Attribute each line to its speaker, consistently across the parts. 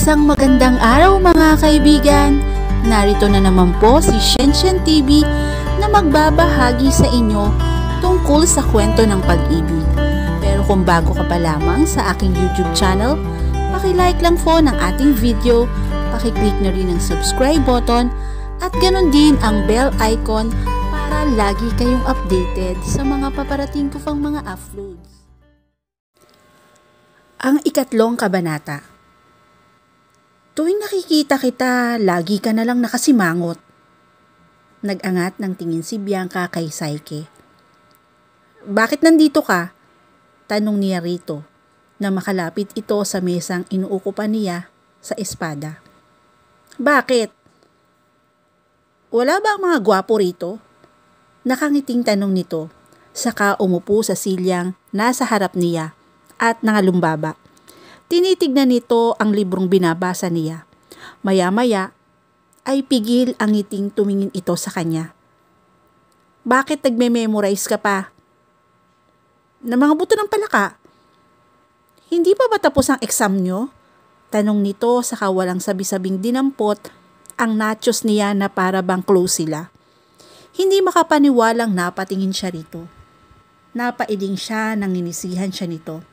Speaker 1: Isang magandang araw mga kaibigan! Narito na naman po si Shenshen TV na magbabahagi sa inyo tungkol sa kwento ng pag-ibig. Pero kung bago ka pa lamang sa aking YouTube channel, paki-like lang po ng ating video, paki-click na rin ang subscribe button at ganun din ang bell icon para lagi kayong updated sa mga paparating ko pang mga uploads. Ang ikatlong kabanata. Tuwing nakikita kita, lagi ka na lang nakasimangot. Nag-angat ng tingin si Bianca kay Saike. Bakit nandito ka? Tanong niya rito, na makalapit ito sa mesang inuukupan niya sa espada. Bakit? Wala ba ang mga gwapo rito? Nakangiting tanong nito, saka umupo sa silyang nasa harap niya at nangalumbaba. Tinitignan nito ang librong binabasa niya. Maya-maya ay pigil ang ngiting tumingin ito sa kanya. Bakit nagme-memorize ka pa? Na mga buto ng palaka. Hindi pa ba tapos ang exam nyo? Tanong nito sa kawalang sabi-sabing dinampot ang nachos niya na para bang close sila. Hindi makapaniwalang napatingin siya rito. Napailing siya nang inisihan siya nito.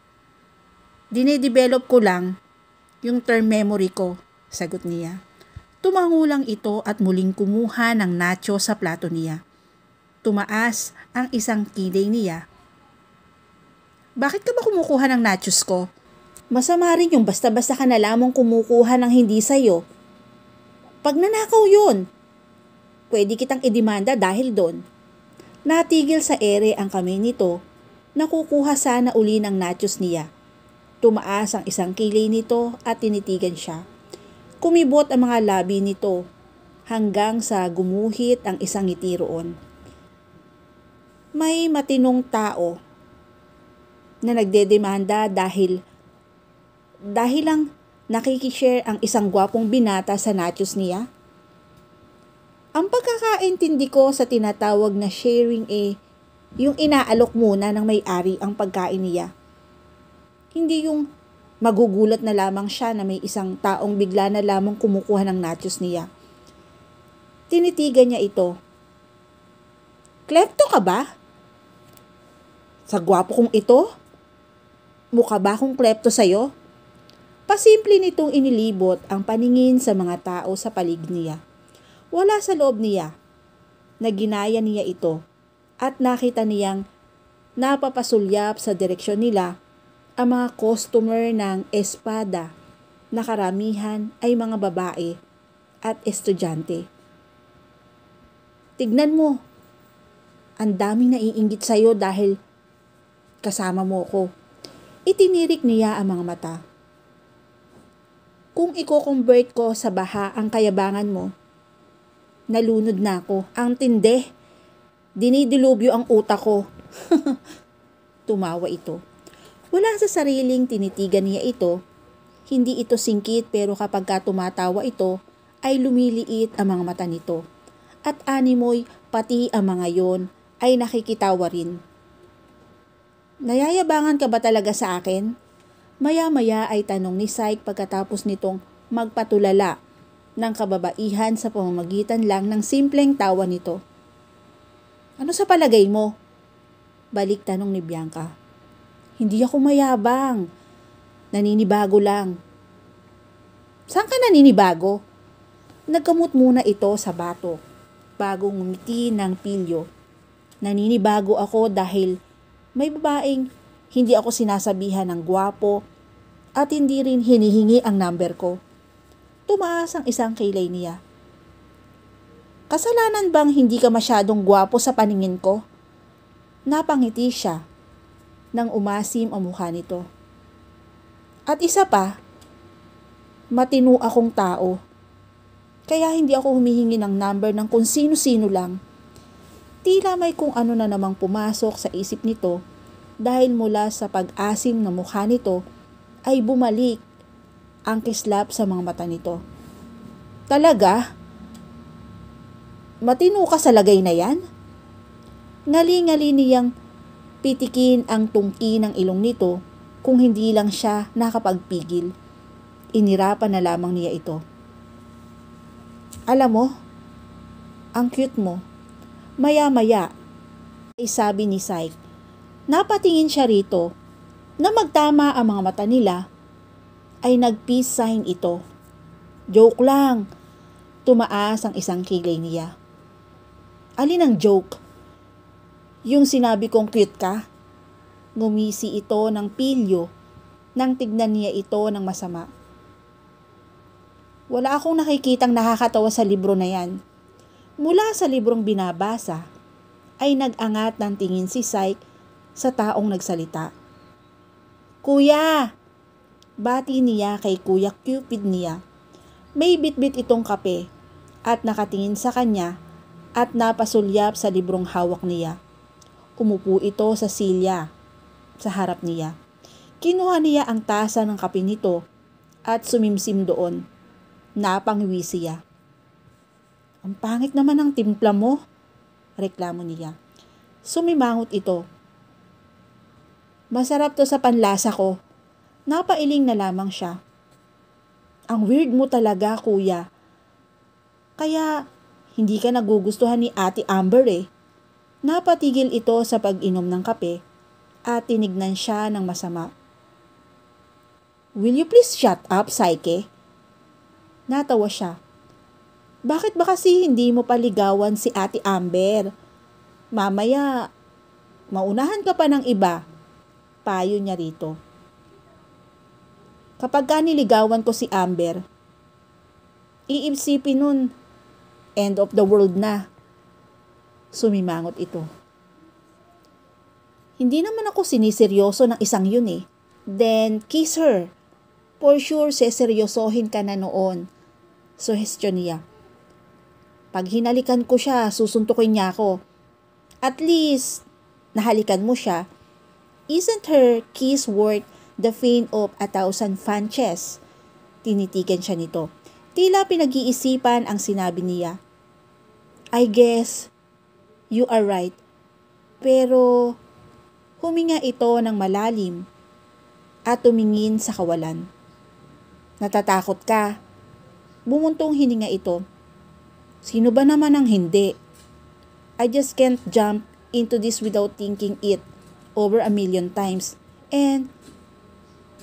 Speaker 1: Dinedevelop ko lang yung term memory ko, sagot niya. Tumango lang ito at muling kumuha ng nacho sa plato niya. Tumaas ang isang kilay niya. Bakit ka ba kumukuha ng nachos ko? Masama rin yung basta-basta ka na lamang kumukuha ng hindi sa'yo. Pag nanakaw yun, pwede kitang idemanda dahil doon. Natigil sa ere ang kamay nito, nakukuha sana uli ng nachos niya. Tumaas ang isang kilay nito at tinitigan siya. Kumibot ang mga labi nito hanggang sa gumuhit ang isang ngiti roon. May matinong tao na nagdedemanda dahil lang nakikishare ang isang gwapong binata sa nachos niya. Ang pagkakaintindi ko sa tinatawag na sharing yung inaalok muna ng may-ari ang pagkain niya. Hindi yung magugulat na lamang siya na may isang taong bigla na lamang kumukuha ng nachos niya. Tinitigan niya ito. Klepto ka ba? Sa gwapo kong ito? Mukha ba akong klepto sa'yo? Pasimple nitong inilibot ang paningin sa mga tao sa paligid niya. Wala sa loob niya. Naginaya niya ito at nakita niyang napapasulyap sa direksyon nila ang mga customer ng espada na karamihan ay mga babae at estudyante. Tignan mo, ang daming naiinggit sa'yo dahil kasama mo ko. Itinirik niya ang mga mata. Kung i-convert ko sa baha ang kayabangan mo, nalunod na ako. Ang tindi, dinidilubyo ang utak ko. Tumawa ito. Wala sa sariling tinitigan niya ito, hindi ito singkit pero kapag tumatawa ito ay lumiliit ang mga mata nito. At animoy pati ang mga yon ay nakikitawa rin. Nayayabangan ka ba talaga sa akin? Maya-maya ay tanong ni Saik pagkatapos nitong magpatulala ng kababaihan sa pamamagitan lang ng simpleng tawa nito. Ano sa palagay mo? Balik tanong ni Bianca. Hindi ako mayabang. Naninibago lang. Saan ka naninibago? Nagkamot muna ito sa bato, bago ngumiti ng pilyo. Naninibago ako dahil may babaeng hindi ako sinasabihan ng gwapo at hindi rin hinihingi ang number ko. Tumaas ang isang kilay niya. Kasalanan bang hindi ka masyadong gwapo sa paningin ko? Napangiti siya nang umasim ang mukha nito. At isa pa, matino akong tao. Kaya hindi ako humihingi ng number ng kung sino-sino lang. Tila may kung ano na namang pumasok sa isip nito dahil mula sa pag-asim ng mukha nito ay bumalik ang kislap sa mga mata nito. Talaga? Matino ka sa lagay na yan? Ngali-ngali niyang pitikin ang tungki ng ilong nito kung hindi lang siya nakapagpigil. Inirapan na lamang niya ito. Alam mo, ang cute mo. Maya-maya, ay sabi ni Syke. Napatingin siya rito na magtama ang mga mata nila ay nag-peace sign ito. Joke lang. Tumaas ang isang kilay niya. Alin ang joke? Yung sinabi kong cute ka? Ngumisi ito ng pilyo nang tignan niya ito ng masama. Wala akong nakikitang nakakatawa sa libro na yan. Mula sa librong binabasa, ay nag-angat ng tingin si Syke sa taong nagsalita. Kuya! Bati niya kay Kuya Cupid niya. May bitbit itong kape at nakatingin sa kanya at napasulyap sa librong hawak niya. Umupo ito sa silya sa harap niya. Kinuha niya ang tasa ng kape nito at sumimsim doon. Napangwi siya. Ang pangit naman ng timpla mo, reklamo niya. Sumimangot ito. Masarap to sa panlasa ko. Napailing na lamang siya. Ang weird mo talaga, kuya. Kaya, hindi ka nagugustuhan ni Ate Amber eh. Napatigil ito sa pag-inom ng kape at tinignan siya ng masama. Will you please shut up, Syke? Natawa siya. Bakit ba kasi hindi mo paligawan si Ate Amber? Mamaya, maunahan ka pa ng iba. Payo niya rito. Kapag ka niligawan ko si Amber, iisipin nun, end of the world na. Sumimangot ito. Hindi naman ako siniseryoso ng isang yun eh. Then, kiss her. For sure, seseryosohin ka na noon. Suhestyon niya. Pag hinalikan ko siya, susuntukin niya ako. At least, nahalikan mo siya. Isn't her kiss worth the fame of 1,000 fanches? Tinitigan siya nito. Tila pinag-iisipan ang sinabi niya. I guess, you are right. Pero, huminga ito ng malalim at tumingin sa kawalan. Natatakot ka. Bumuntong hininga ito. Sino ba naman ang hindi? I just can't jump into this without thinking it over 1,000,000 times. And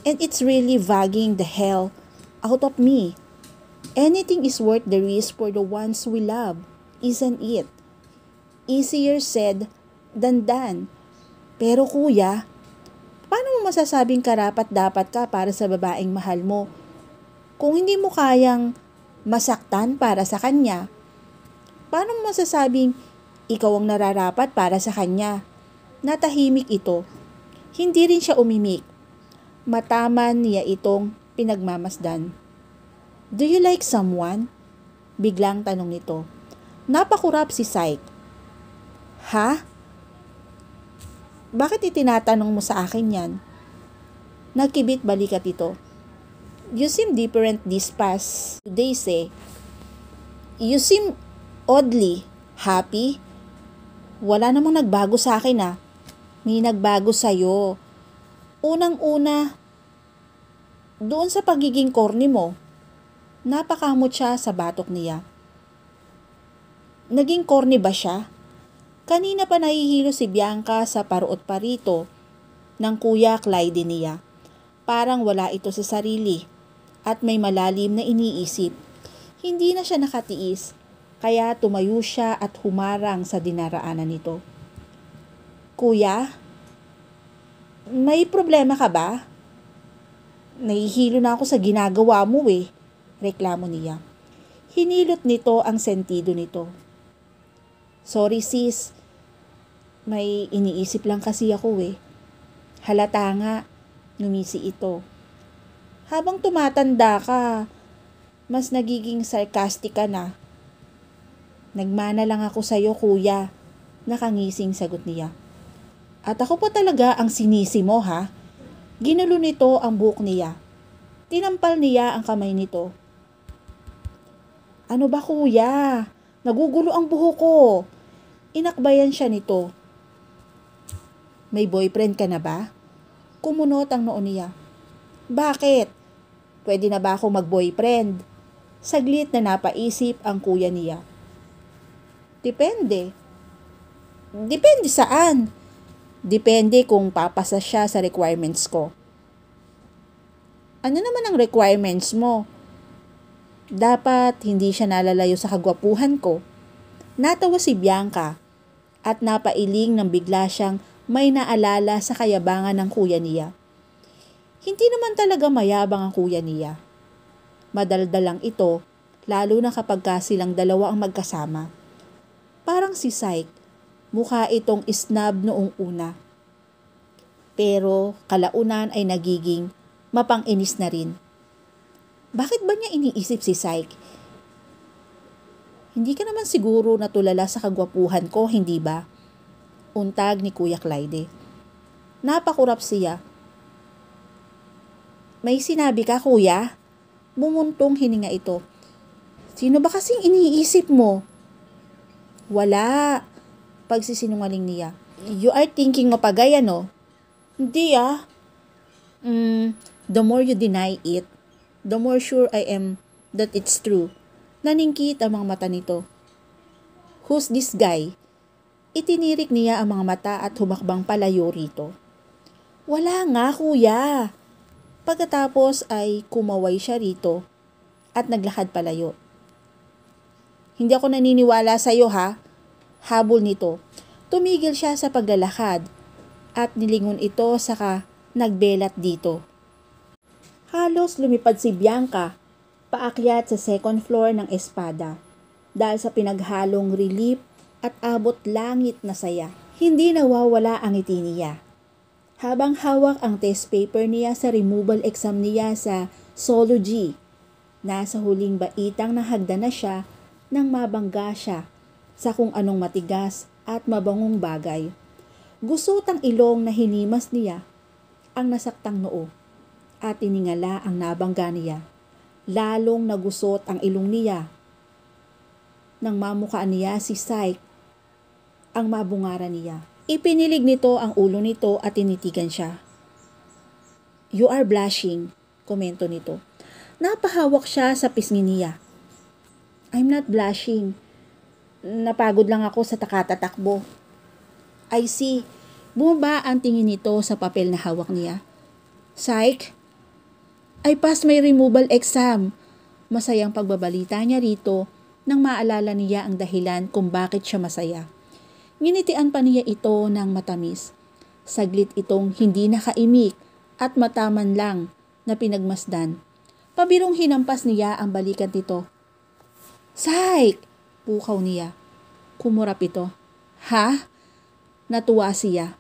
Speaker 1: it's really vagging the hell out of me. Anything is worth the risk for the ones we love, isn't it? Easier said than done. Pero kuya, paano mo masasabing karapat-dapat ka para sa babaeng mahal mo kung hindi mo kayang masaktan para sa kanya? Paano mo masasabing ikaw ang nararapat para sa kanya? Natahimik ito. Hindi rin siya umimik. Mataman niya itong pinagmamasdan. Do you like someone? Biglang tanong nito. Napakurap si Syke. Ha? Bakit itinatanong mo sa akin yan? Nagkibit balikat ito. You seem different this past 2 days eh. You seem oddly happy. Wala namang nagbago sa akin ah. May nagbago sa'yo. Unang-una, doon sa pagiging corny mo, napakamot siya sa batok niya. Naging corny ba siya? Kanina pa nahihilo si Bianca sa paruot parito ng Kuya Clyde niya. Parang wala ito sa sarili at may malalim na iniisip. Hindi na siya nakatiis, kaya tumayo siya at humarang sa dinaraanan nito. Kuya, may problema ka ba? Nahihilo na ako sa ginagawa mo eh, reklamo niya. Hinilot nito ang sentido nito. Sorry sis, may iniisip lang kasi ako eh. Halata nga, ngumisi ito. Habang tumatanda ka, mas nagiging sarcastic ka na. Nagmana lang ako sa'yo kuya, nakangising sagot niya. At ako pa talaga ang sinisi mo ha? Ginulo nito ang buhok niya. Tinampal niya ang kamay nito. Ano ba kuya? Nagugulo ang buhok ko. Inakbayan siya nito. May boyfriend ka na ba? Kumunot ang noo niya. Bakit? Pwede na ba akong mag-boyfriend? Saglit na napaisip ang kuya niya. Depende. Depende saan? Depende kung papasa siya sa requirements ko. Ano naman ang requirements mo? Dapat hindi siya nalalayo sa kagwapuhan ko. Natawa si Bianca at napailing nang bigla siyang may naalala sa kayabangan ng kuya niya. Hindi naman talaga mayabang ang kuya niya. Madaldal lang ito, lalo na kapag silang dalawa ang magkasama. Parang si Syke, mukha itong isnab noong una. Pero kalaunan ay nagiging mapang-inis na rin. Bakit ba niya iniisip si Syke? Hindi ka naman siguro natulala sa kagwapuhan ko, hindi ba? Untag ni Kuya Clyde. Napakurap siya. May sinabi ka, kuya? Bumuntong hininga ito. Sino ba kasing iniisip mo? Wala. Pagsisinungaling niya. You are thinking mapagay, ano? Hindi ah. The more you deny it, the more sure I am that it's true. Naningkit ang mga mata nito. Who's this guy? Itinirik niya ang mga mata at humakbang palayo rito. Wala nga, kuya. Pagkatapos ay kumaway siya rito at naglakad palayo. Hindi ako naniniwala sa iyo ha. Habol nito. Tumigil siya sa paglalakad at nilingon ito saka nagbelat dito. Halos lumipad si Bianca paakyat sa second floor ng Espada dahil sa pinaghalong relief at abot langit na saya. Hindi nawawala ang ngiti niya. Habang hawak ang test paper niya sa removal exam niya sa zoology, nasa huling baitang nahagdan na siya nang mabangga siya sa kung anong matigas at mabangong bagay. Gusot ang ilong na hinimas niya ang nasaktang noo at tiningala ang nabangga niya. Lalong nagusot ang ilong niya nang mamukhaan niya si Syke ang mabungaran niya. Ipinilig nito ang ulo nito at tinitigan siya. You are blushing, komento nito. Napahawak siya sa pisngi niya. I'm not blushing. Napagod lang ako sa takatatakbo. I see. Bumaba ang tingin nito sa papel na hawak niya. Syke, I passed my removal exam. Masayang pagbabalita niya rito nang maalala niya ang dahilan kung bakit siya masaya. Nginitian pa niya ito ng matamis. Saglit itong hindi nakaimik at mataman lang na pinagmasdan. Pabirong hinampas niya ang balikan nito. Syke! Pukaw niya. Kumurap ito. Ha? Natuwa siya.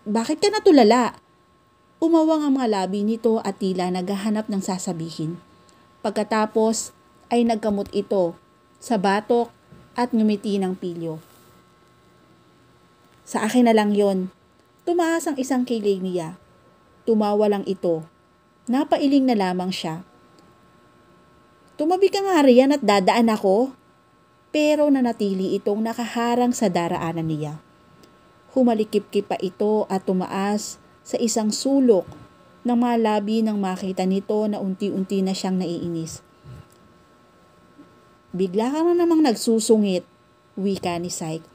Speaker 1: Bakit ka natulala? Umawang ang mga labi nito at tila naghahanap ng sasabihin. Pagkatapos ay nagkamot ito sa batok at ngumiti ng pilyo. Sa akin na lang yon. Tumaas ang isang kilig niya. Tumawa lang ito. Napailing na lamang siya. Tumabi ka nga riyan at dadaan ako. Pero nanatili itong nakaharang sa daraanan niya. Humalikip-kip pa ito at tumaas sa isang sulok ng mga labi nang makita nito na unti-unti na siyang naiinis. Bigla ka na namang nagsusungit, wika ni Syke.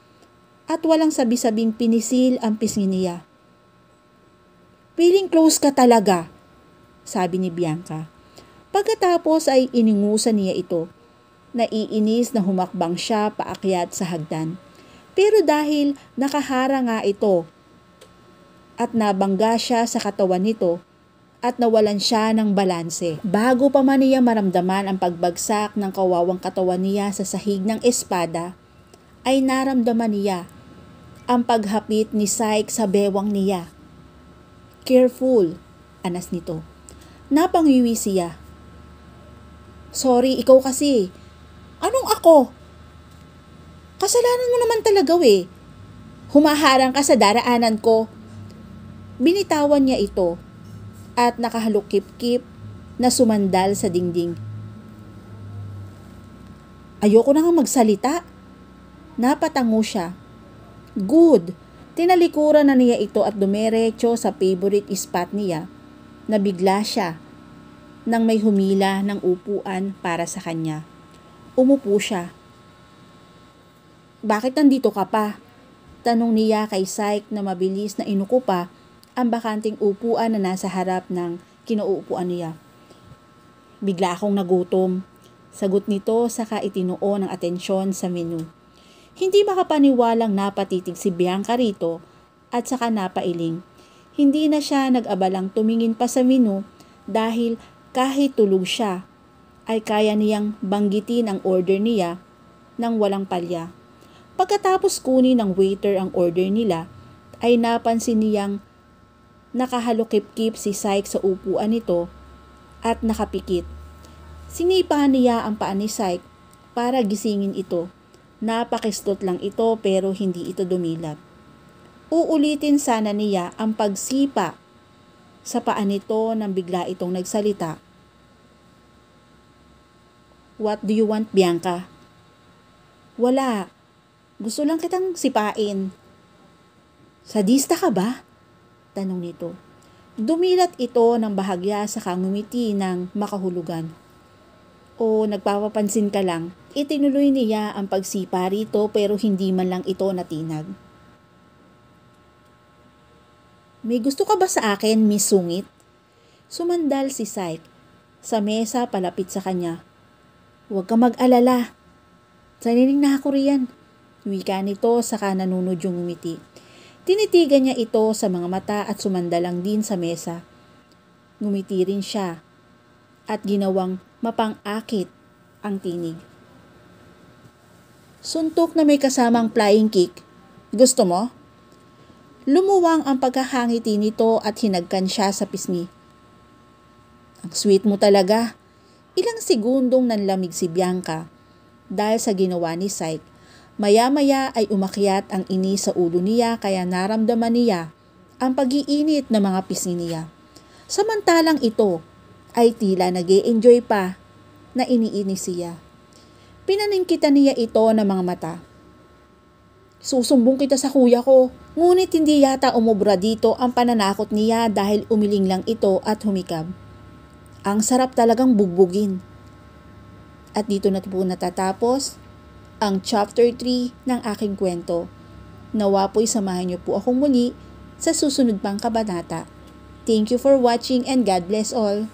Speaker 1: At walang sabi-sabing pinisil ang pisngi niya. Feeling close ka talaga, sabi ni Bianca. Pagkatapos ay iningusan niya ito. Naiinis na humakbang siya paakyat sa hagdan. Pero dahil nakahara nga ito at nabangga siya sa katawan nito at nawalan siya ng balanse. Bago pa man niya maramdaman ang pagbagsak ng kawawang katawan niya sa sahig ng Espada, ay naramdaman niya ang paghapit ni Syke sa bewang niya. Careful, anas nito. Napangiwi siya. Sorry, ikaw kasi. Anong ako? Kasalanan mo naman talaga Humaharang ka sa daraanan ko. Binitawan niya ito at nakahalukip-kip na sumandal sa dingding. Ayoko na nga magsalita. Napatango siya. Good. Tinalikuran na niya ito at dumiretso sa favorite spot niya. Nabigla siya nang may humila ng upuan para sa kanya. Umupo siya. "Bakit nandito ka pa?" Tanong niya kay Syke na mabilis na inuko pa ang bakanting upuan na nasa harap ng kinuupuan niya. "Bigla akong nagutom." Sagot nito saka itinuon ng atensyon sa menu. Hindi makapaniwalang napatitig si Bianca rito at saka napailing. Hindi na siya nag-abalang tumingin pa sa menu dahil kahit tulog siya ay kaya niyang banggitin ang order niya nang walang palya. Pagkatapos kunin ng waiter ang order nila ay napansin niyang nakahalukip-kip si Syke sa upuan nito at nakapikit. Sinipa niya ang paa ni Syke para gisingin ito. Napakistot lang ito pero hindi ito dumilat. Uulitin sana niya ang pagsipa sa paa nito nang bigla itong nagsalita. "What do you want, Bianca?" "Wala. Gusto lang kitang sipain." "Sadista ka ba?" tanong nito. Dumilat ito ng bahagya sa ngumiti ng makahulugan. "O nagpapapansin ka lang?" Itinuloy niya ang pagsipa rito pero hindi man lang ito natinag. "May gusto ka ba sa akin, Miss Sungit?" Sumandal si Syke sa mesa palapit sa kanya. "Huwag ka mag-alala. Saniling na ako riyan." Wika nito saka nanunod yung ngumiti. Tinitigan niya ito sa mga mata at sumandalang din sa mesa. Ngumiti rin siya at ginawang mapang-akit ang tinig. Suntok na may kasamang flying kick. "Gusto mo?" Lumuwang ang pagkakangiti nito at hinagkan siya sa pisngi. "Ang sweet mo talaga." Ilang segundong nanlamig si Bianca dahil sa ginawa ni Syke. Maya-maya ay umakyat ang inis sa ulo niya kaya naramdaman niya ang pag-iinit ng mga pisngi niya. Samantalang ito ay tila nag-e-enjoy pa na iniinis siya. Pinaningkitan niya ito ng mga mata. "Susumbong kita sa kuya ko." Ngunit hindi yata umubra dito ang pananakot niya dahil umiling lang ito at humikab. Ang sarap talagang bugbugin. At dito na po natatapos ang chapter 3 ng aking kwento. Nawa po'y samahan niyo po akong muli sa susunod pang kabanata. Thank you for watching and God bless all.